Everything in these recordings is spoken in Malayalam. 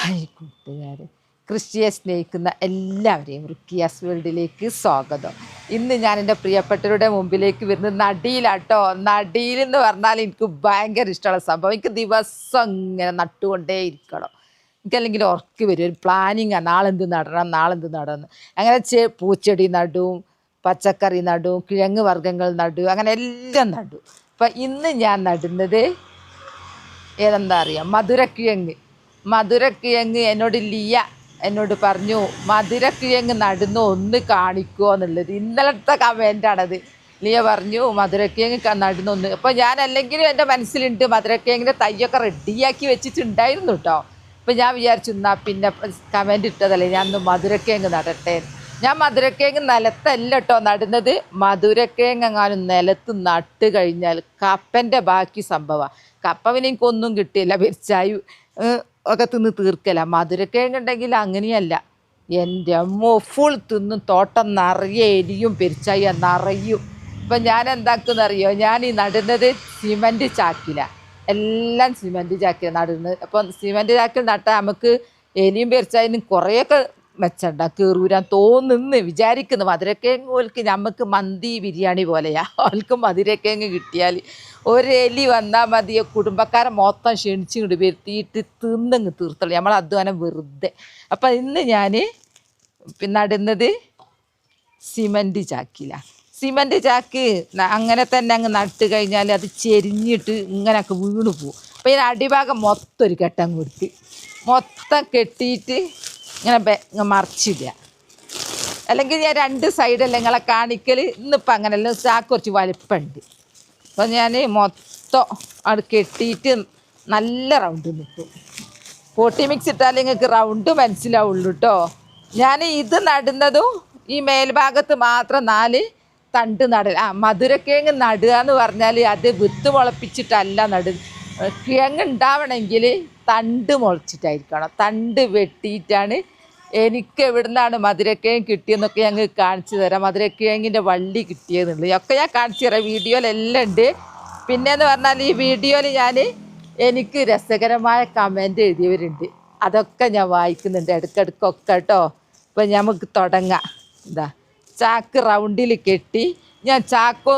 ഹായ് കൂട്ടുകാരെ, കൃഷിയെ സ്നേഹിക്കുന്ന എല്ലാവരെയും റുക്കിയാസ് വേൾഡിലേക്ക് സ്വാഗതം. ഇന്ന് ഞാൻ എൻ്റെ പ്രിയപ്പെട്ടവരുടെ മുമ്പിലേക്ക് വരുന്നത് നടിയിലാട്ടോ. നടിയിലെന്ന് പറഞ്ഞാൽ എനിക്ക് ഭയങ്കര ഇഷ്ടമുള്ള സംഭവം. എനിക്ക് ദിവസം ഇങ്ങനെ നട്ടുകൊണ്ടേ ഇരിക്കണം. എനിക്കല്ലെങ്കിൽ ഉറക്കി വരും, ഒരു പ്ലാനിങ്ങാണ്, നാളെന്ത് നടണം. അങ്ങനെ പൂച്ചെടി നടും, പച്ചക്കറി നടും, കിഴങ്ങ് വർഗ്ഗങ്ങൾ നടും, അങ്ങനെ എല്ലാം നടും. അപ്പം ഇന്ന് ഞാൻ നടുന്നത് ഏതെന്താ അറിയാം, മധുരക്കിഴങ്ങ്. എന്നോട് പറഞ്ഞു മധുരക്കിഴങ്ങ് നടുന്നു ഒന്ന് കാണിക്കുമോ എന്നുള്ളത്. ഇന്നലത്തെ കമൻ്റാണത്. ലിയ പറഞ്ഞു മധുരക്കിഴങ്ങ് നടുന്നു ഒന്ന്. അപ്പോൾ ഞാൻ അല്ലെങ്കിലും എൻ്റെ മനസ്സിലുണ്ട് മധുരക്കിഴങ്ങിൻ്റെ തയ്യൊക്കെ റെഡിയാക്കി വെച്ചിട്ടുണ്ടായിരുന്നു കേട്ടോ. അപ്പോൾ ഞാൻ വിചാരിച്ചു എന്നാൽ പിന്നെ കമൻ്റ് ഇട്ടതല്ലേ, ഞാൻ ഒന്ന് മധുരക്കിഴങ്ങ് നടട്ടെ. ഞാൻ മധുരക്കിഴങ്ങ് നിലത്തല്ല കേട്ടോ നടുന്നത്. മധുരക്കിഴങ്ങ് എങ്ങാനും നിലത്ത് നട്ട് കഴിഞ്ഞാൽ കപ്പൻ്റെ ബാക്കി സംഭവമാണ്. കപ്പ പിന്നെ എനിക്കൊന്നും കിട്ടിയില്ല, പെരിച്ചായി ഒക്കെ തിന്ന് തീർക്കല. മധുരക്കിഴങ്ങുണ്ടെങ്കിൽ അങ്ങനെയല്ല, എൻ്റെ അമ്മോ ഫുൾ തിന്നും. തോട്ടം നിറയെ എലിയും പെരിച്ചായി നിറയും. ഇപ്പം ഞാൻ എന്താക്കുന്നറിയോ, ഞാൻ ഈ നടുന്നത് സിമൻറ്റ് ചാക്കിലാണ്. എല്ലാം സിമൻറ്റ് ചാക്കിലാണ് നടുന്നത്. അപ്പം സിമൻറ്റ് ചാക്കിൽ നട്ടാൽ നമുക്ക് എലിയും പെരിച്ചായിനും കുറേയൊക്കെ മെച്ചണ്ട കീറൂരാൻ തോന്നുന്നു വിചാരിക്കുന്നു. മധുരക്കിഴങ്ങ് ഓൽക്ക് നമുക്ക് മന്തി ബിരിയാണി പോലെയാ. ഓൽക്ക് മധുരക്കിഴങ്ങ് കിട്ടിയാൽ ഒരു എലി വന്നാൽ മതി, കുടുംബക്കാരെ മൊത്തം ക്ഷണിച്ചിങ്ങോട്ട് വരുത്തിയിട്ട് തിന്നങ്ങ് തീർത്തുള്ളൂ. നമ്മൾ അധ്വാനം വെറുതെ. അപ്പം ഇന്ന് ഞാൻ നടുന്നത് സിമൻറ്റ് ചാക്കിലാണ്. സിമൻറ്റ് ചാക്ക് അങ്ങനെ തന്നെ അങ്ങ് നട്ട് കഴിഞ്ഞാൽ അത് ചെരിഞ്ഞിട്ട് ഇങ്ങനെയൊക്കെ വീണ് പോകും. അപ്പോൾ ഇതിന് അടിഭാഗം മൊത്തം ഒരു കെട്ടം കൊടുത്ത് മൊത്തം കെട്ടിയിട്ട് ഇങ്ങനെ മറിച്ചിടുക. അല്ലെങ്കിൽ ഞാൻ രണ്ട് സൈഡല്ല നിങ്ങളെ കാണിക്കൽ. ഇന്നിപ്പോൾ അങ്ങനെയല്ല, ചാക്ക് കുറച്ച് വലിപ്പമുണ്ട്. അപ്പോൾ ഞാൻ മൊത്തം അത് കെട്ടിയിട്ട് നല്ല റൗണ്ട് നിൽക്കും. പോട്ടി മിക്സ് ഇട്ടാൽ നിങ്ങൾക്ക് റൗണ്ട് മനസ്സിലാവുള്ളൂ കേട്ടോ. ഞാൻ ഇത് നടുന്നതും ഈ മേൽഭാഗത്ത് മാത്രം 4 തണ്ട് നടൽ. മധുരക്കിഴങ്ങ് നടുക എന്ന് പറഞ്ഞാൽ അത് വിത്ത് മുളപ്പിച്ചിട്ടല്ല കിഴങ്ങ് ഉണ്ടാവണമെങ്കിൽ തണ്ട് മുളച്ചിട്ടായിരിക്കണം. തണ്ട് വെട്ടിയിട്ടാണ്. എനിക്ക് എവിടുന്നാണ് മധുരക്കിഴങ്ങ് കിട്ടിയെന്നൊക്കെ ഞങ്ങൾ കാണിച്ചു തരാം. മധുരക്കിഴങ്ങിൻ്റെ വള്ളി കിട്ടിയതെന്നുള്ളത് ഒക്കെ ഞാൻ കാണിച്ചു തരാം. വീഡിയോയിലെല്ലാം ഉണ്ട്. പിന്നെയെന്ന് പറഞ്ഞാൽ ഈ വീഡിയോയിൽ എനിക്ക് രസകരമായ കമൻറ്റ് എഴുതിയവരുണ്ട്. അതൊക്കെ ഞാൻ വായിക്കുന്നുണ്ട് ഇടയ്ക്കിടയ്ക്കൊക്കെ കേട്ടോ. ഇപ്പം നമുക്ക് തുടങ്ങാം. ചാക്ക് റൗണ്ടിൽ കെട്ടി ഞാൻ ചാക്ക്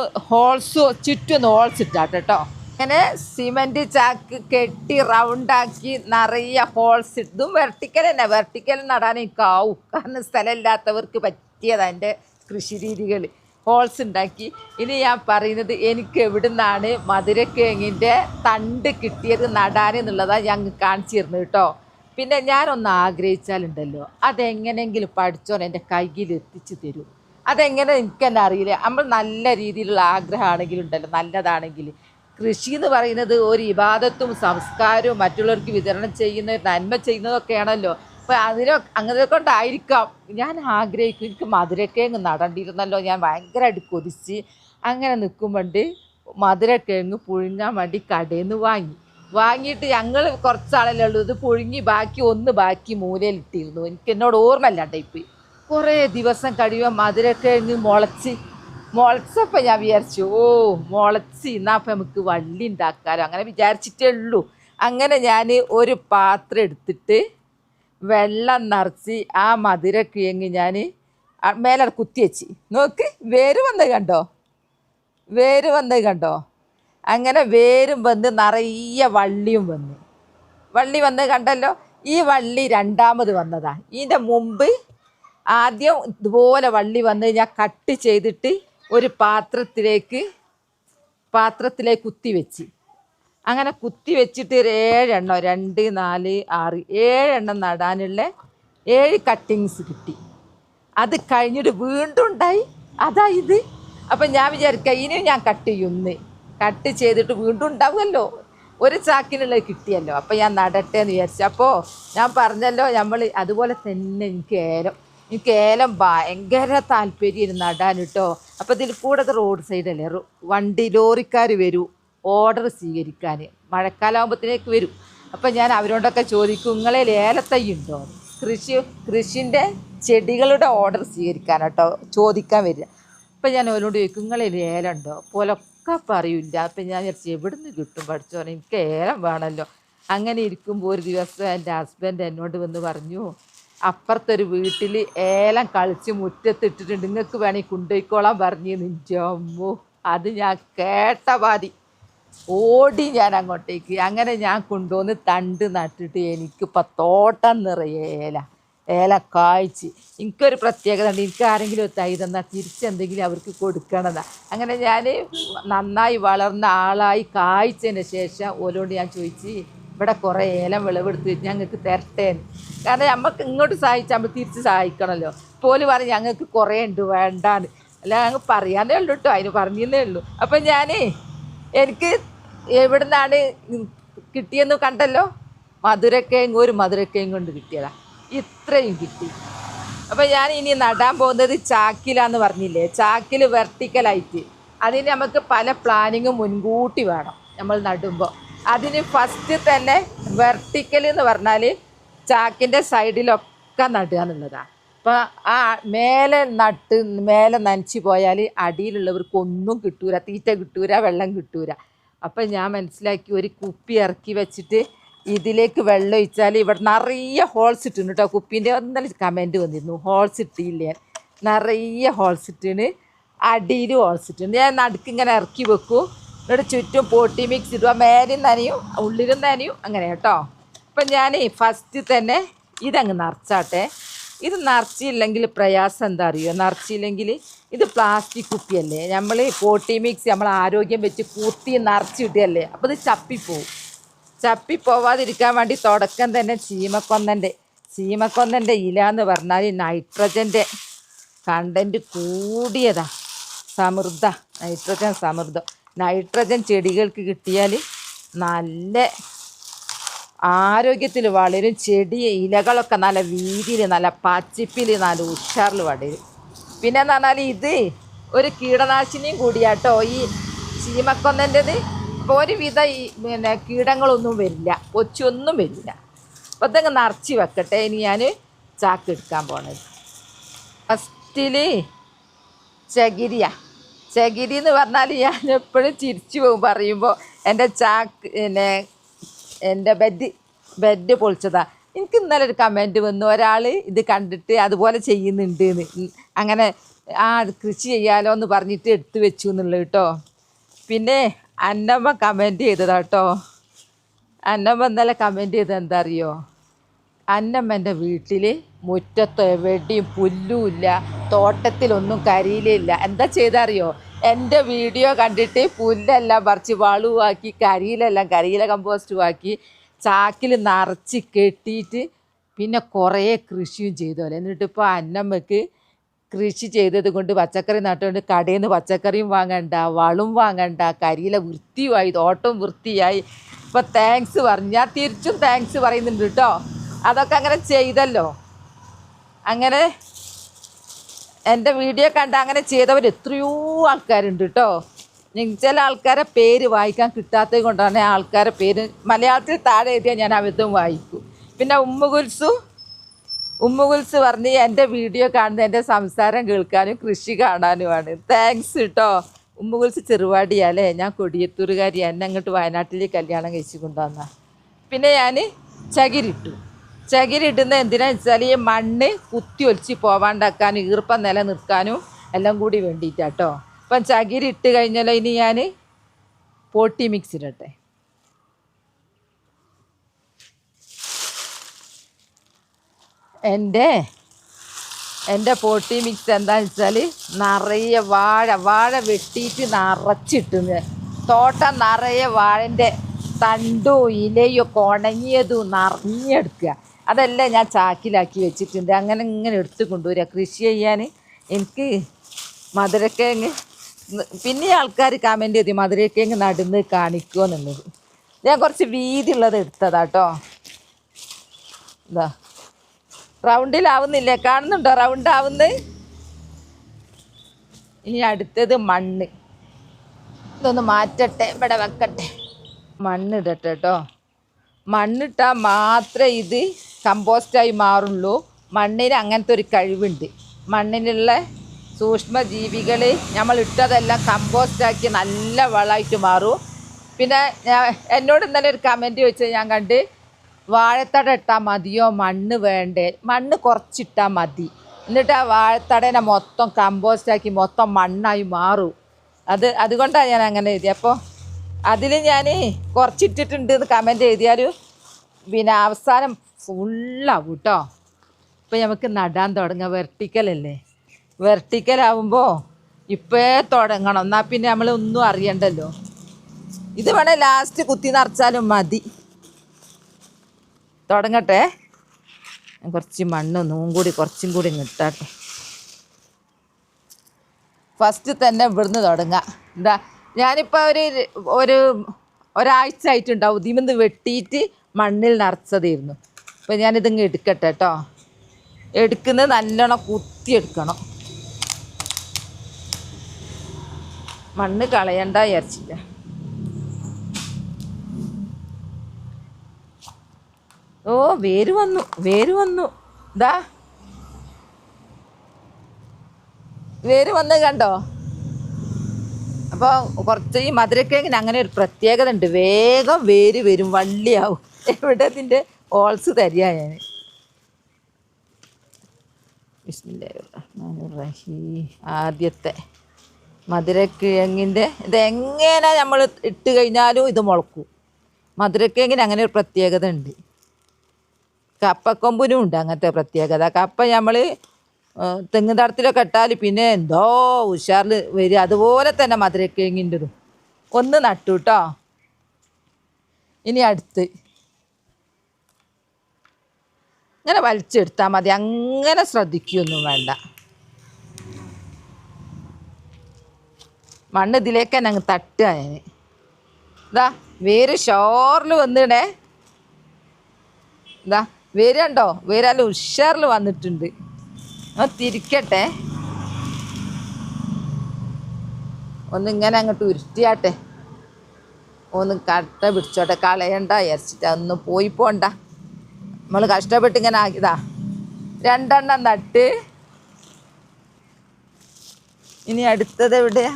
ചുറ്റും ഹോൾസ് ഇട്ടാട്ടോ. അങ്ങനെ സിമൻറ്റ് ചാക്ക് കെട്ടി റൗണ്ടാക്കി നിറയെ ഹോൾസ് ഇട്ടും വെർട്ടിക്കൽ തന്നെ. വെർട്ടിക്കൽ നടാൻ എനിക്കാവും, കാരണം സ്ഥലമില്ലാത്തവർക്ക് പറ്റിയതാണ് എൻ്റെ കൃഷി രീതികൾ. ഹോൾസ് ഉണ്ടാക്കി. ഇനി ഞാൻ പറയുന്നത് എനിക്ക് എവിടുന്നാണ് മധുരക്കിഴങ്ങിൻ്റെ തണ്ട് കിട്ടിയത് നടാൻ എന്നുള്ളതാണ് ഞങ്ങൾ കാണിച്ചു തരുന്നത് കേട്ടോ. പിന്നെ ഞാനൊന്ന് ആഗ്രഹിച്ചാലുണ്ടല്ലോ, അതെങ്ങനെയെങ്കിലും പഠിച്ചോൻ എൻ്റെ കയ്യിൽ എത്തിച്ചു തരും. അതെങ്ങനെ എനിക്ക് തന്നെ അറിയില്ല. നമ്മൾ നല്ല രീതിയിലുള്ള ആഗ്രഹമാണെങ്കിലുണ്ടല്ലോ, നല്ലതാണെങ്കിൽ. കൃഷി എന്ന് പറയുന്നത് ഒരു ഇബാദത്തും സംസ്കാരവും മറ്റുള്ളവർക്ക് വിതരണം ചെയ്യുന്ന നന്മ ചെയ്യുന്നതൊക്കെയാണല്ലോ. അപ്പോൾ അങ്ങനെ കൊണ്ടായിരിക്കാം ഞാൻ ആഗ്രഹിക്കും എനിക്ക് മധുരക്കിഴങ്ങ് നടണ്ടിരുന്നല്ലോ. ഞാൻ ഭയങ്കരമായിട്ട് കൊതിച്ച് അങ്ങനെ നിൽക്കുമ്പോണ്ട് മധുരക്കിഴങ്ങ് പുഴുങ്ങാൻ വേണ്ടി കടയിൽ നിന്ന് വാങ്ങിയിട്ട് ഞങ്ങൾ കുറച്ചാളല്ലേ ഉള്ളൂ. ഇത് പുഴുങ്ങി ബാക്കി മൂലയിലിട്ടിരുന്നു. എന്നോട് ഓർമ്മയില്ലാണ്ടായിപ്പോയി. കുറേ ദിവസം കഴിയുമ്പോൾ മധുരക്കിഴങ്ങ് മുളച്ചപ്പോൾ ഞാൻ വിചാരിച്ചു മുളച്ച് എന്നാൽ അപ്പം നമുക്ക് വള്ളി ഉണ്ടാക്കാമല്ലോ. അങ്ങനെ വിചാരിച്ചിട്ടേ ഉള്ളൂ. അങ്ങനെ ഞാൻ ഒരു പാത്രം എടുത്തിട്ട് വെള്ളം നിറച്ച് ആ മധുരക്കിഴങ്ങ് ഞാൻ മേലെ കുത്തി വെച്ച്. നോക്ക്, വേര് വന്നത് കണ്ടോ. അങ്ങനെ വേരും വന്ന് നിറയെ വള്ളി വന്ന് കണ്ടല്ലോ. ഈ വള്ളി രണ്ടാമത് വന്നതാണ്. ഇതിൻ്റെ മുമ്പ് ആദ്യം ഇതുപോലെ വള്ളി വന്ന് ഞാൻ കട്ട് ചെയ്തിട്ട് ഒരു പാത്രത്തിലേക്ക് കുത്തി അങ്ങനെ കുത്തി വെച്ചിട്ട് ഒരു 7 എണ്ണം 2, 4, 6, 7 എണ്ണം നടാനുള്ള 7 കട്ടിങ്സ് കിട്ടി. അത് കഴിഞ്ഞിട്ട് വീണ്ടും ഉണ്ടായി. ഇത്. അപ്പം ഞാൻ വിചാരിക്കുക ഇനിയും ഞാൻ കട്ട് ചെയ്തിട്ട് വീണ്ടും ഉണ്ടാവുമല്ലോ, ഒരു ചാക്കിനുള്ളത് കിട്ടിയല്ലോ. അപ്പം ഞാൻ നടട്ടെ എന്ന് വിചാരിച്ചു. അപ്പോൾ ഞാൻ പറഞ്ഞല്ലോ നമ്മൾ അതുപോലെ തന്നെ എനിക്ക് ഏലം ഭയങ്കര താല്പര്യം നടാൻ കേട്ടോ. അപ്പോൾ ഇതിൽ കൂടെ റോഡ് സൈഡല്ലേ, ലോറിക്കാർ വരും ഓർഡർ സ്വീകരിക്കാൻ. മഴക്കാലമാകുമ്പോഴത്തേക്ക് വരും. അപ്പം ഞാൻ അവരോടൊക്കെ ചോദിക്കും നിങ്ങളെ ഏലത്തൈ ഉണ്ടോ, കൃഷിൻ്റെ ചെടികളുടെ ഓർഡർ സ്വീകരിക്കാൻ കേട്ടോ ചോദിക്കാൻ വരിക. അപ്പം ഞാൻ അവരോട് ചോദിക്കും നിങ്ങളെ ഏലം ഉണ്ടോ, പോലൊക്കെ പറയൂല. അപ്പം ഞാൻ വിചാരിച്ചു എവിടുന്ന് കിട്ടും പഠിച്ചോനെ, എനിക്ക് ഏലം വേണമല്ലോ. അങ്ങനെ ഇരിക്കുമ്പോൾ ഒരു ദിവസം എൻ്റെ ഹസ്ബൻഡ് എന്നോട് വന്ന് പറഞ്ഞു, അപ്പുറത്തൊരു വീട്ടിൽ ഏലം കളിച്ച് മുറ്റത്തിട്ടിട്ടുണ്ട്, നിങ്ങൾക്ക് വേണമെങ്കിൽ കൊണ്ടുപോയിക്കോളാൻ പറഞ്ഞു. നിൻ്റെ അമ്മോ, അത് ഞാൻ കേട്ട പാതി ഓടി ഞാൻ അങ്ങോട്ടേക്ക്. അങ്ങനെ ഞാൻ കൊണ്ടുവന്ന് തണ്ട് നട്ടിട്ട് എനിക്കിപ്പോൾ തോട്ടം നിറയെ ഏല കായ്ച്ച്. എനിക്കൊരു പ്രത്യേകത ഉണ്ട്, എനിക്ക് ആരെങ്കിലും ഒരു തൈ തന്നാൽ തിരിച്ചെന്തെങ്കിലും അവർക്ക് കൊടുക്കണതാണ്. അങ്ങനെ ഞാൻ നന്നായി വളർന്ന ആളായി കായ്ച്ചതിന് ശേഷം ഓരോട് ഞാൻ ചോദിച്ച്, ഇവിടെ കുറേ ഏലം വിളവെടുത്ത് ഞങ്ങൾക്ക് തരട്ടേന്ന്. കാരണം നമുക്ക് ഇങ്ങോട്ട് സഹായിച്ചാൽ നമ്മൾ തിരിച്ച് സഹായിക്കണമല്ലോ. പോലും പറഞ്ഞ് ഞങ്ങൾക്ക് കുറേ ഉണ്ട് വേണ്ടാന്ന്. അല്ല, ഞങ്ങൾ പറയാനേ ഉള്ളൂ കേട്ടോ, അതിന് പറഞ്ഞേ ഉള്ളൂ. അപ്പം ഞാൻ എനിക്ക് എവിടെ നിന്നാണ് കിട്ടിയെന്ന് കണ്ടല്ലോ, ഒരു മധുരക്കിഴങ്ങ് കൊണ്ട് കിട്ടിയതാണ്. ഇത്രയും കിട്ടി. അപ്പം ഞാൻ ഇനി നടാൻ പോകുന്നത് ചാക്കിലാന്ന് പറഞ്ഞില്ലേ, ചാക്കിൽ വെർട്ടിക്കലായിട്ട്. അതിന് നമുക്ക് പല പ്ലാനിങ്ങും മുൻകൂട്ടി വേണം നമ്മൾ നടുമ്പോൾ. അതിന് ഫസ്റ്റ് തന്നെ വെർട്ടിക്കൽ എന്ന് പറഞ്ഞാൽ ചാക്കിൻ്റെ സൈഡിലൊക്കെ നടുക എന്നുള്ളതാണ്. അപ്പോൾ ആ മേലെ നനച്ച് പോയാൽ അടിയിലുള്ളവർക്കൊന്നും കിട്ടൂല, തീറ്റ കിട്ടൂല, വെള്ളം കിട്ടൂല. അപ്പം ഞാൻ മനസ്സിലാക്കി, ഒരു കുപ്പി ഇറക്കി വെച്ചിട്ട് ഇതിലേക്ക് വെള്ളം ഒഴിച്ചാൽ ഇവിടെ നിറയെ ഹോൾസ് ഇട്ടുണ്ട് കേട്ടോ. കുപ്പീൻ്റെ ഒന്നല്ല കമൻറ്റ് വന്നിരുന്നു, ഹോൾസ് ഇട്ടില്ലേ, നിറയെ ഹോൾസ് ഇട്ടിന്, അടിയിൽ ഹോൾസ് ഇട്ടുണ്ട്. ഞാൻ നടുക്ക് ഇങ്ങനെ ഇറക്കി വെക്കും, എന്നിട്ട് ചുറ്റും പോട്ടി മിക്സ് ഇടുക, മേലും നനയും ഉള്ളിലും നനയും, അങ്ങനെ കേട്ടോ. അപ്പം ഞാൻ ഫസ്റ്റ് തന്നെ ഇതങ്ങ് നിറച്ചാട്ടെ. ഇത് നിറച്ചില്ലെങ്കിൽ പ്രയാസം എന്താ അറിയുമോ, നിറച്ചില്ലെങ്കിൽ ഇത് പ്ലാസ്റ്റിക് കുപ്പിയല്ലേ, നമ്മൾ പോട്ടി മിക്സ് നമ്മൾ ആരോഗ്യം വെച്ച് കുത്തി നിറച്ചിട്ടല്ലേ, അപ്പോൾ ഇത് ചപ്പിപ്പോവാതിരിക്കാൻ വേണ്ടി തുടക്കം തന്നെ ചീമക്കൊന്നൻ്റെ ഇല എന്ന് പറഞ്ഞാൽ നൈട്രജൻ്റെ കണ്ടൻറ്റ് കൂടിയതാണ്, നൈട്രജൻ സമൃദ്ധം. നൈട്രജൻ ചെടികൾക്ക് കിട്ടിയാൽ നല്ല ആരോഗ്യത്തിൽ വളരും. ചെടി ഇലകളൊക്കെ നല്ല വീതിയിൽ, നല്ല പച്ചിപ്പിൽ, നല്ല ഉഷാറിൽ വളരും. പിന്നെന്ന് പറഞ്ഞാൽ ഇത് ഒരു കീടനാശിനിയും കൂടിയാട്ടോ ഈ ചീമക്കൊന്നൻ്റെത്. അപ്പോൾ ഒരുവിധ കീടങ്ങളൊന്നും വരില്ല, ഒച്ചൊന്നും വരില്ല. അപ്പോൾ അതങ്ങ് നിറച്ച് വെക്കട്ടെ. ഇനി ഞാൻ ചാക്ക് എടുക്കാൻ പോണത് ഫസ്റ്റിൽ ചകിരി എന്ന് പറഞ്ഞാൽ ഞാൻ എപ്പോഴും ചിരിച്ചു പോകും പറയുമ്പോൾ. എൻ്റെ ചാക്ക് എൻ്റെ ബെഡ് പൊളിച്ചതാണ്. എനിക്ക് ഇന്നലെ ഒരു കമൻറ്റ് വന്നു, ഒരാൾ ഇത് കണ്ടിട്ട് അതുപോലെ ചെയ്യുന്നുണ്ട് എന്ന്. അങ്ങനെ കൃഷി ചെയ്യാലോ എന്ന് പറഞ്ഞിട്ട് എടുത്തു വെച്ചു എന്നുള്ളത് കേട്ടോ. പിന്നെ അന്നമ്മ കമൻറ്റ് ചെയ്തതാട്ടോ. അന്നമ്മ ഇന്നലെ കമൻറ്റ് ചെയ്തത് എന്താ അറിയോ, അന്നമ്മൻ്റെ വീട്ടിൽ മുറ്റത്ത് എവിടെയും പുല്ലുമില്ല, തോട്ടത്തിലൊന്നും കരിയിലില്ല. എന്താ ചെയ്തറിയോ, എൻ്റെ വീഡിയോ കണ്ടിട്ട് പുല്ലെല്ലാം പറിച്ച് വളവുമാക്കി, കരിയില കമ്പോസ്റ്റുമാക്കി ചാക്കിൽ നിറച്ച് കെട്ടിയിട്ട് പിന്നെ കുറേ കൃഷിയും ചെയ്തോലെ. എന്നിട്ടിപ്പോൾ അന്നമ്മക്ക് കൃഷി ചെയ്തത് കൊണ്ട്, പച്ചക്കറി നട്ടുകൊണ്ട് കടയിൽ നിന്ന് പച്ചക്കറിയും വാങ്ങണ്ട, വളം വാങ്ങണ്ട, കരിയില വൃത്തിയായി, തോട്ടം വൃത്തിയായി. ഇപ്പോൾ താങ്ക്സ് പറഞ്ഞു, ഞാൻ തിരിച്ചും താങ്ക്സ് പറയുന്നുണ്ട് കേട്ടോ. അതൊക്കെ അങ്ങനെ ചെയ്തല്ലോ. അങ്ങനെ എൻ്റെ വീഡിയോ കണ്ട് അങ്ങനെ ചെയ്തവർ എത്രയോ ആൾക്കാരുണ്ട് കേട്ടോ. ചില ആൾക്കാരെ പേര് വായിക്കാൻ കിട്ടാത്തത് കൊണ്ടാണ് ആൾക്കാരെ പേര് മലയാളത്തിൽ താഴെ എഴുതിയാൽ ഞാൻ അവിധം വായിക്കും. പിന്നെ ഉമ്മുകുൽസ് പറഞ്ഞ് എൻ്റെ വീഡിയോ കാണുന്നത് എൻ്റെ സംസാരം കേൾക്കാനും കൃഷി കാണാനുമാണ്. താങ്ക്സ് കേട്ടോ. ഉമ്മുകുൽസ് ചെറുവാടിയാലേ, ഞാൻ കൊടിയത്തൂരുകാരി, എന്നെ അങ്ങോട്ട് വയനാട്ടിലേക്ക് കല്യാണം കഴിച്ച് കൊണ്ടുവന്ന. പിന്നെ ഞാൻ ചകിരി ഇടുന്ന എന്തിനാന്ന് വെച്ചാൽ ഈ മണ്ണ് കുത്തി ഒലിച്ച് പോവാണ്ടാക്കാനും ഈർപ്പം നിലനിർത്താനും എല്ലാം കൂടി വേണ്ടിയിട്ടാട്ടോ. അപ്പം ചകിരി ഇട്ട് കഴിഞ്ഞാലോ ഇനി ഞാൻ പോട്ടി മിക്സ് ഇടട്ടെ. എൻ്റെ പോട്ടി മിക്സ് എന്താണെന്ന് വെച്ചാൽ നിറയെ വാഴ വെട്ടിയിട്ട് നിറച്ചിട്ടുന്നത്, തോട്ടം നിറയെ വാഴൻ്റെ തണ്ടും ഇലയും ഒക്കെ ഉണങ്ങിയതും നിറഞ്ഞെടുക്കുക. അതെല്ലാം ഞാൻ ചാക്കിലാക്കി വെച്ചിട്ടുണ്ട്. അങ്ങനെ ഇങ്ങനെ എടുത്ത് കൊണ്ടുവരിക കൃഷി ചെയ്യാൻ. എനിക്ക് മധുരക്കിഴങ്ങ്, പിന്നെ ആൾക്കാർ കമൻറ്റ് ചെയ്തു മധുരക്കിഴങ്ങ് നടുന്ന് കാണിക്കുമോ എന്നുള്ളത്. ഞാൻ കുറച്ച് വീതിയുള്ളത് എടുത്തതാട്ടോ. ഇതാ റൗണ്ടിലാവുന്നില്ലേ, കാണുന്നുണ്ടോ റൗണ്ട് ആവുന്നത്. ഇനി അടുത്തത് മണ്ണ്. ഇതൊന്ന് മാറ്റട്ടെ, ഇവിടെ വെക്കട്ടെ. മണ്ണിടട്ടെ കേട്ടോ. മണ്ണിട്ടാൽ മാത്രമേ ഇത് കമ്പോസ്റ്റായി മാറുള്ളൂ. മണ്ണിന് അങ്ങനത്തെ ഒരു കഴിവുണ്ട്. മണ്ണിലുള്ള സൂക്ഷ്മജീവികൾ നമ്മൾ ഇട്ടതെല്ലാം കമ്പോസ്റ്റാക്കി നല്ല വളമായിട്ട് മാറും. പിന്നെ എന്നോട് ഇന്നലെ ഒരു കമൻറ്റ് ചോദിച്ചത് ഞാൻ കണ്ട്, വാഴത്തട ഇട്ടാൽ മതിയോ മണ്ണ് വേണ്ടേ? മണ്ണ് കുറച്ചിട്ടാൽ മതി, എന്നിട്ട് ആ വാഴത്തടേനെ മൊത്തം കമ്പോസ്റ്റാക്കി മൊത്തം മണ്ണായി മാറും. അതുകൊണ്ടാണ് ഞാൻ അങ്ങനെ എഴുതിയത്. അപ്പോൾ അതിൽ ഞാൻ കുറച്ചിട്ടിട്ടുണ്ട് എന്ന് കമൻറ്റ് എഴുതിയാലും പിന്നെ അവസാനം ഫുള്ളാവും കേട്ടോ. ഇപ്പം നമുക്ക് നടാൻ തുടങ്ങാം. വെർട്ടിക്കലല്ലേ, വെർട്ടിക്കലാവുമ്പോൾ ഇപ്പോഴേ തുടങ്ങണം, എന്നാൽ പിന്നെ നമ്മൾ ഒന്നും അറിയണ്ടല്ലോ. ഇത് വേണേൽ ലാസ്റ്റ് കുത്തി നിറച്ചാലും മതി. തുടങ്ങട്ടെ. കുറച്ച് മണ്ണൊന്നും കുറച്ചും കൂടി ഇട്ടാട്ടെ. ഫസ്റ്റ് തന്നെ ഇവിടുന്ന് തുടങ്ങാം. എന്താ, ഞാനിപ്പോൾ ഒരാഴ്ച ആയിട്ടുണ്ടാവും ഇതിമെന്ന് വെട്ടിയിട്ട് മണ്ണിൽ നിറച്ചതായിരുന്നു. അപ്പോൾ ഞാനിതിങ്ങ് എടുക്കട്ടെ കേട്ടോ. എടുക്കുന്നത് നല്ലോണം കുത്തിയെടുക്കണം, മണ്ണ് കളയണ്ട വിചാരിച്ചില്ല. ഓ വേര് വന്നു ഇതാ വേര് വന്ന് കണ്ടോ. അപ്പോൾ കുറച്ച് ഈ മധുരക്കിഴങ്ങിന് അങ്ങനെ ഒരു പ്രത്യേകത ഉണ്ട്, വേഗം വേര് വരും, വള്ളിയാവും. എവിടെ ഇതിൻ്റെ ഹോൾസ് തരിക ഞാൻ. ബിസ്മില്ലാഹിർറഹ്മാനിർറഹീം. ആദ്യത്തെ മധുരക്കിഴങ്ങിൻ്റെ ഇതെങ്ങനെ നമ്മൾ ഇട്ട് കഴിഞ്ഞാലും ഇത് മുളക്കും. മധുരക്കിഴങ്ങിന് അങ്ങനെ ഒരു പ്രത്യേകത ഉണ്ട്. കപ്പക്കൊമ്പിനും ഉണ്ട് അങ്ങനത്തെ പ്രത്യേകത. കപ്പ നമ്മൾ തെങ്ങ് തടത്തിലൊക്കെ ഇട്ടാൽ പിന്നെ എന്തോ ഉഷാറിൽ വരിക. അതുപോലെ തന്നെ മധുരക്കിഴങ്ങിൻ്റെതും. ഒന്ന് നട്ടു കേട്ടോ. ഇനി അടുത്ത് ഇങ്ങനെ വലിച്ചെടുത്താൽ മതി, അങ്ങനെ ശ്രദ്ധിക്കുകയൊന്നും വേണ്ട. മണ്ണ് ഇതിലേക്ക് തന്നെ അങ്ങ് തട്ടുക ഞാൻ. ഇതാ വേര് ഷോറിൽ വന്നിടേ. ഇതാ വേര് കണ്ടോ, വേരെല്ലാം ഉഷാറിൽ വന്നിട്ടുണ്ട്. തിരിക്കട്ടെ, ഒന്നിങ്ങനെ അങ്ങോട്ട് ഉരുട്ടിയാട്ടെ, ഒന്ന് കട്ട പിടിച്ചോട്ടെ, കളയണ്ട വിചാരിച്ചിട്ട്. അതൊന്നും പോണ്ട, നമ്മൾ കഷ്ടപ്പെട്ട് ഇങ്ങനെ ആക്കിയതാ. 2 എണ്ണം നട്ട്. ഇനി അടുത്തത് എവിടെയാ?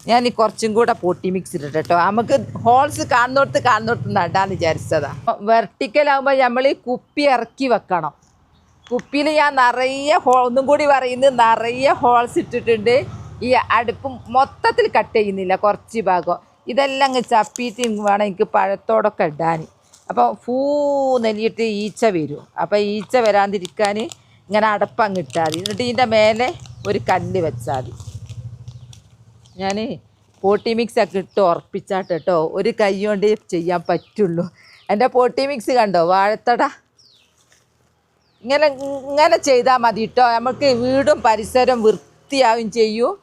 ഞാൻ ഈ കുറച്ചും കൂടെ പൊട്ടി മിക്സ് ഇട്ടിട്ട് കേട്ടോ. നമുക്ക് ഹോൾസ് കാണുന്നിടത്ത് നടാന്ന് വിചാരിച്ചതാ. വെർട്ടിക്കലാകുമ്പോൾ നമ്മൾ ഈ കുപ്പി ഇറക്കി വെക്കണം. കുപ്പിയിൽ ഞാൻ നിറയെ ഒന്നും കൂടി പറയുന്നത്, നിറയെ ഹോൾസ് ഇട്ടിട്ടുണ്ട്. ഈ അടുപ്പ് മൊത്തത്തിൽ കട്ട് ചെയ്യുന്നില്ല, കുറച്ച് ഭാഗം. ഇതെല്ലാം അങ്ങ് ചപ്പിയിട്ട് വേണം എനിക്ക് പഴത്തോടൊക്കെ ഇടാൻ. അപ്പോൾ നെല്ലിയിട്ട് ഈച്ച വരും. അപ്പോൾ ഈച്ച വരാതിരിക്കാൻ ഇങ്ങനെ അടപ്പങ്ങ് ഇട്ടാൽ മതി. എന്നിട്ട് ഇതിൻ്റെ മേലെ ഒരു കല്ല് വെച്ചാൽ മതി. ഞാൻ പോട്ടി മിക്സൊക്കെ ഇട്ട് ഉറപ്പിച്ചാട്ട് കേട്ടോ, ഒരു കൈ കൊണ്ട് ചെയ്യാൻ പറ്റുള്ളൂ. എൻ്റെ പോട്ടി മിക്സ് കണ്ടോ, വാഴത്തട. ഇങ്ങനെ ചെയ്താൽ മതി കേട്ടോ. നമുക്ക് വീടും പരിസരവും വൃത്തിയാവും ചെയ്യും.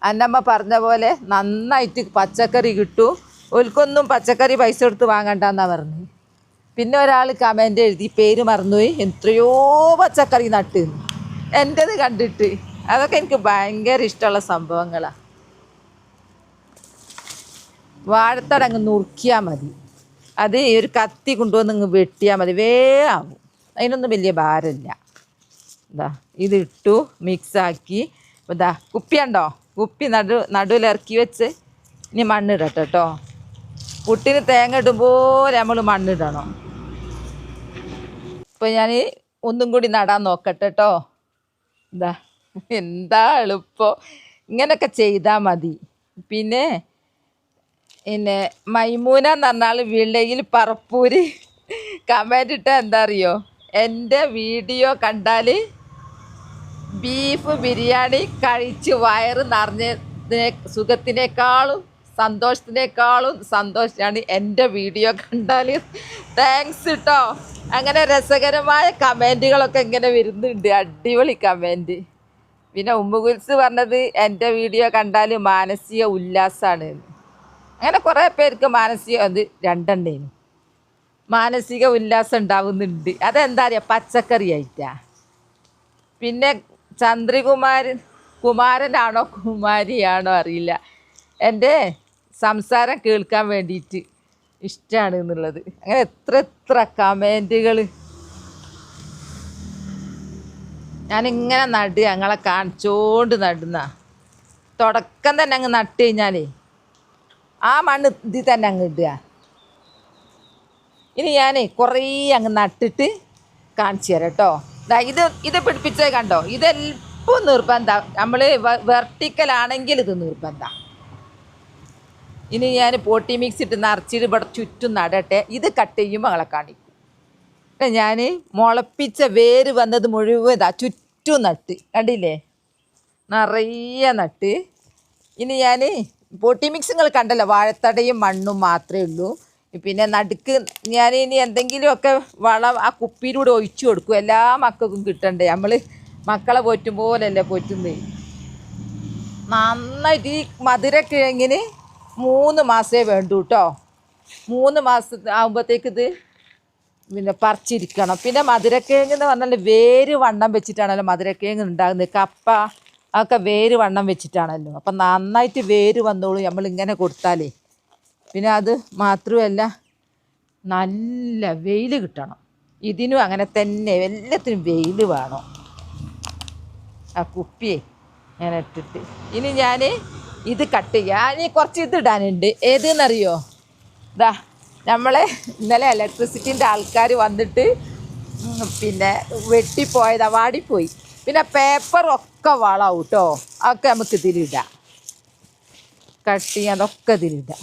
അന്നമ്മ പറഞ്ഞ പോലെ നന്നായിട്ട് പച്ചക്കറി കിട്ടും. ഒൽക്കൊന്നും പച്ചക്കറി പൈസ കൊടുത്ത് വാങ്ങണ്ടെന്നാണ് പറഞ്ഞത്. പിന്നെ ഒരാൾ കമൻ്റ് എഴുതി, പേര് മറന്നുപോയി, എത്രയോ പച്ചക്കറി നട്ട് എൻ്റെത് കണ്ടിട്ട്. അതൊക്കെ എനിക്ക് ഭയങ്കര ഇഷ്ടമുള്ള സംഭവങ്ങളാണ്. വാഴത്തട അങ്ങ് നുറുക്കിയാൽ മതി. അത് ഒരു കത്തി കൊണ്ടുവന്ന് അങ്ങ് വെട്ടിയാൽ മതി, വേഗമാവും. അതിനൊന്നും വലിയ ഭാരമില്ല. ഇതാ ഇതിട്ടു, മിക്സാക്കി. ഇതാ കുപ്പിയുണ്ടോ, കുപ്പി നടുവിലിറക്കി വെച്ച് ഇനി മണ്ണിടട്ടെ കേട്ടോ. പുട്ടിന് തേങ്ങ ഇടുമ്പോൾ നമ്മൾ മണ്ണിടണം. ഇപ്പോൾ ഞാൻ ഒന്നും കൂടി നടാൻ നോക്കട്ടെ കേട്ടോ. എന്താ എളുപ്പം, ഇങ്ങനെയൊക്കെ ചെയ്താൽ മതി. പിന്നെ മൈമൂന എന്ന് പറഞ്ഞാൽ വിളയിൽ പറപ്പൂര് കമൻ്റ് ഇട്ടാൽ എന്താ അറിയോ, എൻ്റെ വീഡിയോ കണ്ടാൽ ബീഫ് ബിരിയാണി കഴിച്ച് വയറ് നിറഞ്ഞ സുഖത്തിനേക്കാളും സന്തോഷമാണ് എൻ്റെ വീഡിയോ കണ്ടാൽ. താങ്ക്സ് കേട്ടോ. അങ്ങനെ രസകരമായ കമൻറ്റുകളൊക്കെ ഇങ്ങനെ വരുന്നുണ്ട്, അടിപൊളി കമൻറ്റ്. പിന്നെ ഉമ്മുകുൽസ് പറഞ്ഞത് എൻ്റെ വീഡിയോ കണ്ടാൽ മാനസിക ഉല്ലാസമാണ്. അങ്ങനെ കുറേ പേർക്ക് അത് 2 എണ്ണേനു മാനസിക ഉല്ലാസം ഉണ്ടാവുന്നുണ്ട്. അതെന്താ അറിയാം, പച്ചക്കറി ആയിട്ടാ. പിന്നെ കുമാരനാണോ കുമാരിയാണോ അറിയില്ല, എൻ്റെ സംസാരം കേൾക്കാൻ വേണ്ടിയിട്ട് ഇഷ്ടമാണ് എന്നുള്ളത്. അങ്ങനെ എത്ര കമൻറ്റുകൾ. ഞാനിങ്ങനെ നടുക, ഞങ്ങളെ കാണിച്ചോണ്ട് നടുന്ന. തുടക്കം തന്നെ അങ്ങ് നട്ട് കഴിഞ്ഞാലേ ആ മണ്ണ് ഇതിൽ തന്നെ അങ്ങ് ഇടുക. ഇനി ഞാൻ കുറേ അങ്ങ് നട്ടിട്ട് കാണിച്ചു തരാം കേട്ടോ. ഇത് പിടിപ്പിച്ചത് കണ്ടോ, ഇതെല്ലാം നിർബന്ധം. നമ്മൾ വെർട്ടിക്കലാണെങ്കിൽ ഇത് നിർബന്ധം. ഇനി ഞാൻ പോട്ടി മിക്സ് ഇട്ട് നിറച്ചിട്ട് ഇവിടെ ചുറ്റും നടട്ടെ. ഇത് കട്ട് ചെയ്യുമ്പോൾ ഞങ്ങളെ കാണിക്കും. ഞാൻ മുളപ്പിച്ച വേര് വന്നത് മുഴുവൻ ഇതാ ചുറ്റും നട്ട്, കണ്ടില്ലേ, നിറയെ നട്ട്. ഇനി ഞാൻ പോട്ടി മിക്സ് നിങ്ങൾ കണ്ടല്ലോ, വാഴത്തടയും മണ്ണും മാത്രമേ ഉള്ളൂ. പിന്നെ നടുക്ക് ഞാൻ ഇനി എന്തെങ്കിലുമൊക്കെ വളം ആ കുപ്പിയിലൂടെ ഒഴിച്ചു കൊടുക്കും. എല്ലാ മക്കൾക്കും കിട്ടണ്ടേ, നമ്മൾ മക്കളെ പോറ്റും പോലല്ലേ പോറ്റുന്നത്. നന്നായിട്ട് ഈ മധുരക്കിഴങ്ങിന് 3 മാസമേ വേണ്ടൂ കേട്ടോ. 3 മാസം ആകുമ്പോഴത്തേക്ക് ഇത് പിന്നെ പറിച്ചിരിക്കണം. പിന്നെ മധുരക്കിഴങ്ങ് എന്ന് പറഞ്ഞാൽ വേര് വണ്ണം വെച്ചിട്ടാണല്ലോ മധുരക്കിഴങ്ങ് ഉണ്ടാകുന്നത്. കപ്പ ഒക്കെ വേര് വണ്ണം വെച്ചിട്ടാണല്ലോ. അപ്പം നന്നായിട്ട് വേര് വന്നോളൂ നമ്മളിങ്ങനെ കൊടുത്താലേ. പിന്നെ അത് മാത്രമല്ല, നല്ല വെയിൽ കിട്ടണം. ഇതിനും അങ്ങനെ തന്നെ, എല്ലാത്തിനും വെയിൽ വേണം. ആ കുപ്പിയെ ഞാൻ ഇട്ടിട്ട് ഇനി ഞാൻ ഇത് കട്ട് ചെയ്യാം. ഇനി കുറച്ച് ഇത് ഇടാനുണ്ട്. ഏതെന്നറിയോ, ഇതാ നമ്മളെ ഇന്നലെ ഇലക്ട്രിസിറ്റിൻ്റെ ആൾക്കാർ വന്നിട്ട് പിന്നെ വെട്ടിപ്പോയതാ, വാടിപ്പോയി. പിന്നെ പേപ്പറൊക്കെ വളാവും കേട്ടോ. അതൊക്കെ നമുക്ക് ഇതിലിടാം, കട്ട് ചെയ്യാൻ അതൊക്കെ ഇതിലിടാം.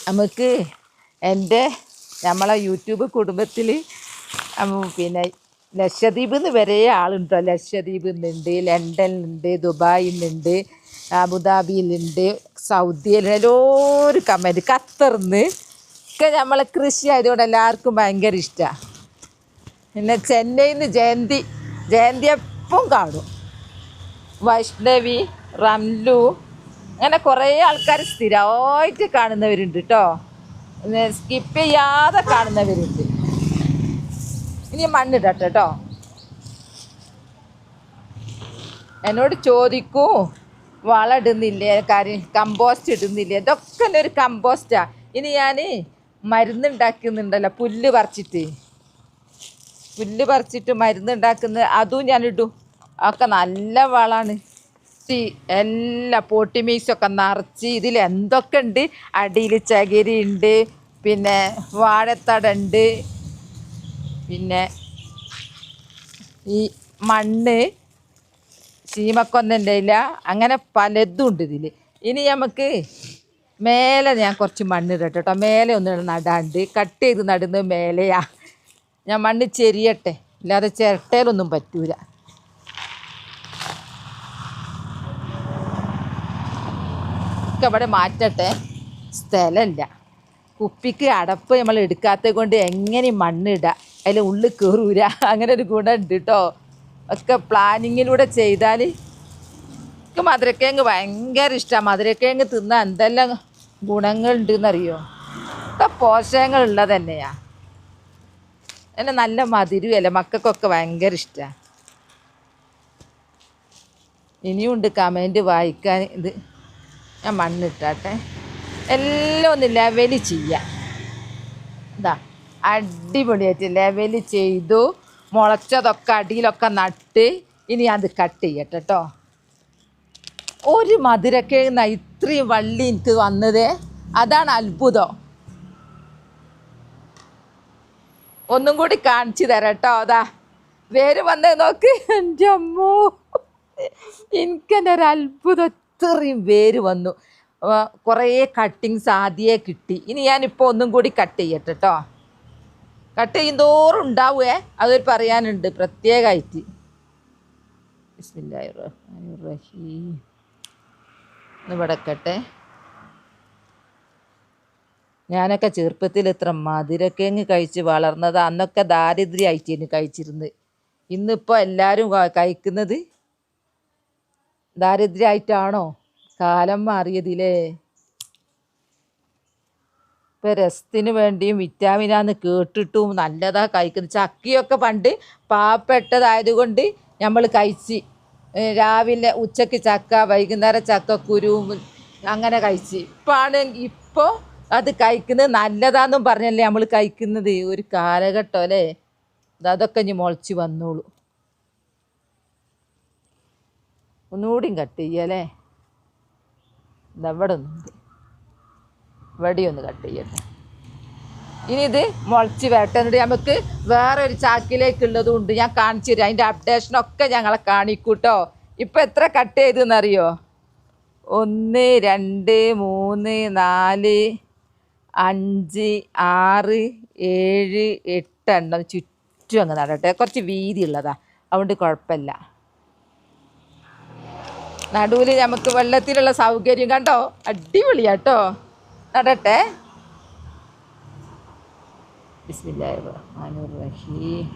നമുക്ക് നമ്മളെ യൂട്യൂബ് കുടുംബത്തിൽ പിന്നെ ലക്ഷദ്വീപിൽ നിന്ന് വരെ ആളുണ്ടോ. ലക്ഷദ്വീപിൽ നിന്നുണ്ട്, ലണ്ടനിലുണ്ട്, ദുബായിൽ നിന്നുണ്ട്, അബുദാബിയിലുണ്ട്, സൗദിയിൽ എല്ലാവരും കമൻറ്റ്, ഖത്തറിൽ നിന്ന് ഒക്കെ. നമ്മളെ കൃഷി ആയതുകൊണ്ട് എല്ലാവർക്കും ഭയങ്കര ഇഷ്ടമാണ്. പിന്നെ ചെന്നൈയിൽ നിന്ന് ജയന്തി എപ്പം കാണും. വൈഷ്ണവി, റംലു, അങ്ങനെ കുറേ ആൾക്കാർ സ്ഥിരമായിട്ട് കാണുന്നവരുണ്ട് കേട്ടോ. സ്കിപ്പ് ചെയ്യാതെ കാണുന്നവരുണ്ട്. ഇനി മണ്ണിടട്ടെ കേട്ടോ. എന്നോട് ചോദിക്കൂ വളം ഇടുന്നില്ലേ, കമ്പോസ്റ്റ് ഇടുന്നില്ലേ. ഇതൊക്കെ എൻ്റെ ഒരു കമ്പോസ്റ്റാണ്. ഇനി ഞാൻ മരുന്നുണ്ടാക്കുന്നുണ്ടല്ലോ, പുല്ല് പറിച്ചിട്ട് മരുന്നുണ്ടാക്കുന്ന അതും ഞാനിടും. ഒക്കെ നല്ല വളമാണ്. എല്ലാ പോട്ടി മിക്സൊക്കെ നിറച്ച് ഇതിൽ എന്തൊക്കെ ഉണ്ട്. അടിയിൽ ചകിരി ഉണ്ട്, പിന്നെ വാഴത്തട ഉണ്ട്, പിന്നെ ഈ മണ്ണ്, ചീമക്കൊന്നൻ്റെ ഇല, അങ്ങനെ പലതും ഉണ്ട് ഇതിൽ. ഇനി നമുക്ക് മേലെ ഞാൻ കുറച്ച് മണ്ണിടട്ടെ കേട്ടോ. മേലെ ഒന്നും നടാണ്ട്, കട്ട് ചെയ്ത് നടുന്നത് മേലെയാ. ഞാൻ മണ്ണ് ചെരിയട്ടെ, ഇല്ലാതെ ചിരട്ടയിലൊന്നും പറ്റൂല. ഇവിടെ മാറ്റട്ടെ, സ്ഥലമില്ല. കുപ്പിക്ക് അടപ്പ് നമ്മൾ എടുക്കാത്തത് കൊണ്ട് എങ്ങനെ മണ്ണിടുക, അതിൽ ഉള്ളിൽ കയറൂല. അങ്ങനെ ഒരു ഗുണമുണ്ട് കേട്ടോ. ഒക്കെ പ്ലാനിങ്ങിലൂടെ ചെയ്താൽ. എനിക്ക് മധുരക്കിഴങ്ങ് ഭയങ്കര ഇഷ്ടമാണ്. മധുരക്കിഴങ്ങ് തിന്നാൽ എന്തെല്ലാം ഗുണങ്ങളുണ്ടെന്നറിയോ. ഒക്കെ പോഷകങ്ങളുള്ളത് തന്നെയാണ്. എന്നെ നല്ല മധുരമല്ല, മക്കൾക്കൊക്കെ ഭയങ്കര ഇഷ്ടമാണ്. ഇനിയുണ്ട് കമൻറ്റ് വായിക്കാൻ. ഇത് ഞാൻ മണ്ണിട്ടാട്ടെ. എല്ലാം ഒന്ന് ലെവൽ ചെയ്യാം. ഇതാ അടിപൊളിയായിട്ട് ലെവൽ ചെയ്തു. മുളച്ചതൊക്കെ അടിയിലൊക്കെ നട്ട്. ഇനി അത് കട്ട് ചെയ്യട്ടെ കേട്ടോ. ഒരു മധുരക്കിഴങ്ങ് ഇത്രയും വള്ളി എനിക്ക് വന്നത്, അതാണ് അത്ഭുതം. ഒന്നും കൂടി കാണിച്ചു തരാം കേട്ടോ. അതാ വേര് വന്നത് നോക്ക്. എൻ്റെ അമ്മോ, എനിക്കെന്നെ ഒരു അത്ഭുതം. ഇത്രയും വേര് വന്നു. കുറേ കട്ടിങ്സ് ആദ്യമേ കിട്ടി. ഇനി ഞാനിപ്പോൾ ഒന്നും കൂടി കട്ട് ചെയ്യട്ടെ കേട്ടോ. കട്ട് ചെയ്യുന്തോറും ഉണ്ടാവുമേ, അതൊരു പറയാനുണ്ട് പ്രത്യേകമായിട്ട്. ബിസ്മില്ലാഹിർറഹ്മാനിർറഹീം. ഇവിടെ വെക്കട്ടെ. ഞാനൊക്കെ ചെറുപ്പത്തിൽ ഇത്ര മധുരക്കിഴങ്ങ് കഴിച്ച് വളർന്നത്. അന്നൊക്കെ ദാരിദ്ര്യമായിട്ടാണ് കഴിച്ചിരുന്നത്. ഇന്നിപ്പോൾ എല്ലാവരും കഴിക്കുന്നത് ദാരിദ്ര്യമായിട്ടാണോ? കാലം മാറിയതിലേ. ഇപ്പം രസത്തിന് വേണ്ടിയും വിറ്റാമിനാന്ന് കേട്ടിട്ടും നല്ലതാണ് കഴിക്കുന്നത്. ചക്കയൊക്കെ പണ്ട് പാവപ്പെട്ടതായതുകൊണ്ട് നമ്മൾ കഴിച്ച്, രാവിലെ ഉച്ചയ്ക്ക് ചക്ക, വൈകുന്നേരം ചക്കക്കുരു അങ്ങനെ കഴിച്ച്. ഇപ്പോൾ അത് കഴിക്കുന്നത് നല്ലതാണെന്നും പറഞ്ഞല്ലേ നമ്മൾ കഴിക്കുന്നത്. ഒരു കാലഘട്ടം അല്ലേ. അതൊക്കെ ഇനി മുളച്ച് വന്നോളൂ. ഒന്നുകൂടിയും കട്ട് ചെയ്യല്ലേ. ഇതാ ഇവിടെ ഒന്നുണ്ട്, ഇവിടെ ഒന്ന് കട്ട് ചെയ്യട്ടെ. ഇനി ഇത് മുളച്ച് വരട്ടെ. എന്നിട്ട് നമുക്ക് വേറൊരു ചാക്കിലേക്കുള്ളതും ഉണ്ട്, ഞാൻ കാണിച്ചു തരാം. അതിൻ്റെ അപ്ഡേഷനൊക്കെ ഞങ്ങളെ കാണിക്കൂട്ടോ. ഇപ്പം എത്ര കട്ട് ചെയ്തെന്നറിയോ? 1 2 3 4 5 6 7 8 എണ്ണം ചുറ്റും അങ്ങ് നടട്ടെ. കുറച്ച് വീതി ഉള്ളതാ, അതുകൊണ്ട് കുഴപ്പമില്ല. നടുവിൽ നമുക്ക് വെള്ളത്തിലുള്ള സൗകര്യം കണ്ടോ, അടിപൊളിയാട്ടോ. നടട്ടെ. ബിസ്മില്ലാഹിർറഹ്മാനിർറഹീം.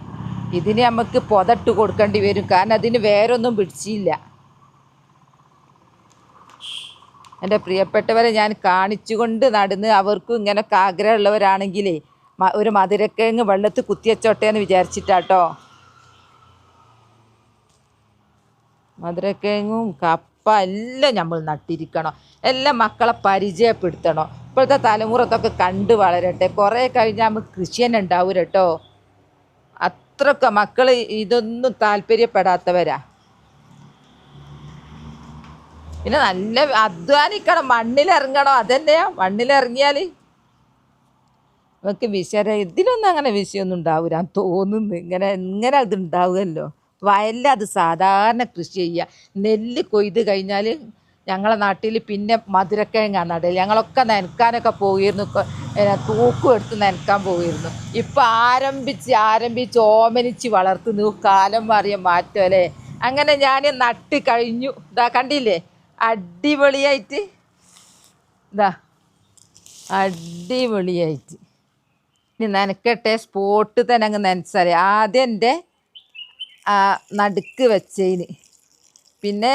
ഇതിന് നമുക്ക് പൊതട്ട് കൊടുക്കേണ്ടി വരും, കാരണം അതിന് വേരൊന്നും പിടിച്ചില്ല. എൻ്റെ പ്രിയപ്പെട്ടവരെ ഞാൻ കാണിച്ചുകൊണ്ട് നടന്ന് അവർക്കും ഇങ്ങനെയൊക്കെ ആഗ്രഹമുള്ളവരാണെങ്കിലേ ഒരു മധുരക്കിഴങ്ങ് വെള്ളത്തിൽ കുത്തിവെച്ചോട്ടെ എന്ന് വിചാരിച്ചിട്ടാട്ടോ. മധുരക്കിഴങ്ങും കപ്പ എല്ലാം നമ്മൾ നട്ടിരിക്കണം, എല്ലാം മക്കളെ പരിചയപ്പെടുത്തണം. ഇപ്പോഴത്തെ തലമുറത്തൊക്കെ കണ്ട് വളരട്ടെ. കുറേ കഴിഞ്ഞാൽ നമുക്ക് കൃഷി തന്നെ ഉണ്ടാവും കേട്ടോ. അത്രയൊക്കെ മക്കൾ ഇതൊന്നും താല്പര്യപ്പെടാത്തവരാ. പിന്നെ നല്ല അധ്വാനിക്കണം, മണ്ണിലിറങ്ങണം. അതന്നെയാ, മണ്ണിലിറങ്ങിയാൽ നമുക്ക് ഇതിലൊന്നും അങ്ങനെ വിഷയമൊന്നും ഉണ്ടാവില്ല തോന്നുന്നു. ഇങ്ങനെ അത് ഉണ്ടാവുമല്ലോ. വയലിൽ അത് സാധാരണ കൃഷി ചെയ്യുക. നെല്ല് കൊയ്ത് കഴിഞ്ഞാൽ ഞങ്ങളെ നാട്ടിൽ പിന്നെ മധുരക്കിഴങ്ങാണ് നടൽ. ഞങ്ങളൊക്കെ നനക്കാനൊക്കെ പോയിരുന്നു, തൂക്കും എടുത്ത് നനക്കാൻ പോയിരുന്നു. ഇപ്പം ആരംഭിച്ച് ഓമനിച്ച് വളർത്തുന്നു. കാലം മാറിയ മാറ്റം അല്ലേ. അങ്ങനെ ഞാൻ നട്ട് കഴിഞ്ഞു. ഇതാ കണ്ടില്ലേ, അടിപൊളിയായിട്ട്. ഇതാ അടിപൊളിയായിട്ട്. ഇനി നനക്കട്ടെ. സ്പോട്ട് തന്നെ അങ്ങ് നനച്ചാൽ ആദ്യം എൻ്റെ നടുക്ക് വെച്ചതിന്. പിന്നെ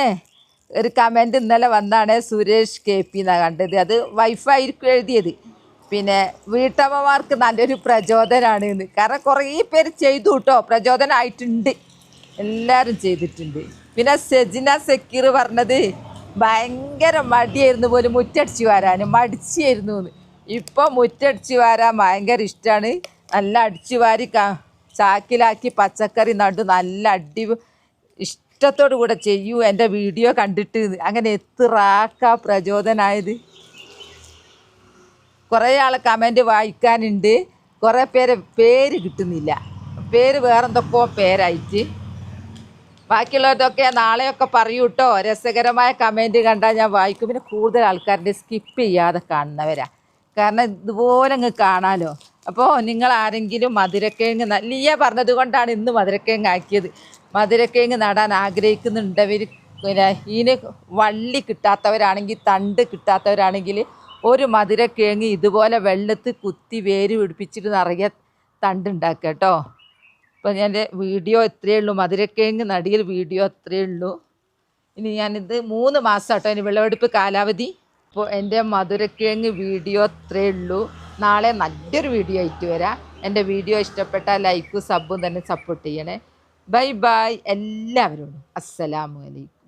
ഒരു കമൻറ്റ് ഇന്നലെ വന്നാണ്, സുരേഷ് KP എന്നാണ് കണ്ടത്. അത് വൈഫായിരിക്കും എഴുതിയത്. പിന്നെ വീട്ടമ്മമാർക്ക് നല്ലൊരു പ്രചോദനമാണ് എന്ന്. കാരണം കുറേ പേര് ചെയ്തു കേട്ടോ, പ്രചോദനമായിട്ടുണ്ട്, എല്ലാവരും ചെയ്തിട്ടുണ്ട്. പിന്നെ സെജിന സക്കീർ പറഞ്ഞത് ഭയങ്കര മടിയായിരുന്നു പോലും മുറ്റടിച്ച് വാരാൻ, മടിച്ചായിരുന്നു എന്ന്. ഇപ്പോൾ മുറ്റടിച്ച് വാരാൻ ഭയങ്കര ഇഷ്ടമാണ്. നല്ല അടിച്ചു വാരി ചാക്കിലാക്കി പച്ചക്കറി നട്ടു നല്ല ഇഷ്ടത്തോടു കൂടെ ചെയ്യൂ. എൻ്റെ വീഡിയോ കണ്ടിട്ട് അങ്ങനെ എത്ര പ്രചോദനമായത്. കുറേ ആൾ കമൻറ്റ് വായിക്കാനുണ്ട്. കുറേ പേര് കിട്ടുന്നില്ല, പേര് വേറെന്തൊക്കെയോ പേരായിട്ട്. ബാക്കിയുള്ളതൊക്കെ നാളെയൊക്കെ പറയൂ കേട്ടോ. രസകരമായ കമൻറ്റ് കണ്ടാൽ ഞാൻ വായിക്കും. പിന്നെ കൂടുതൽ ആൾക്കാരുടെ സ്കിപ്പ് ചെയ്യാതെ കാണുന്നവരാ, കാരണം ഇതുപോലെ അങ്ങ് കാണാമല്ലോ. അപ്പോൾ നിങ്ങൾ ആരെങ്കിലും മധുരക്കിഴങ്ങ് ലിയ പറഞ്ഞത് കൊണ്ടാണ് ഇന്ന് മധുരക്കിഴങ്ങ് ആക്കിയത്. മധുരക്കിഴങ്ങ് നടാൻ ആഗ്രഹിക്കുന്നുണ്ടവർ, പിന്നെ ഇതിന് വള്ളി കിട്ടാത്തവരാണെങ്കിൽ, തണ്ട് കിട്ടാത്തവരാണെങ്കിൽ ഒരു മധുരക്കിഴങ്ങ് ഇതുപോലെ വെള്ളത്തിൽ കുത്തി വേര് പിടിപ്പിച്ചിട്ട് നിറയെ തണ്ടുണ്ടാക്കുക കേട്ടോ. അപ്പോൾ എൻ്റെ വീഡിയോ ഇത്രയേ ഉള്ളൂ, മധുരക്കിഴങ്ങ് നടിയിൽ വീഡിയോ ഇത്രയേ ഉള്ളൂ. ഇനി ഞാനിത് 3 മാസം കേട്ടോ ഇനി വിളവെടുപ്പ് കാലാവധി. അപ്പോൾ എൻ്റെ മധുരക്കിഴങ്ങ് വീഡിയോ ഇത്രയേ ഉള്ളൂ. നാളെ നല്ലൊരു വീഡിയോ ആയിട്ട് വരാം. എൻ്റെ വീഡിയോ ഇഷ്ടപ്പെട്ടാൽ ലൈക്കും സബ്ബും തന്നെ സപ്പോർട്ട് ചെയ്യണേ. ബൈ ബൈ എല്ലാവരോടും. അസ്സലാമു അലൈക്കും.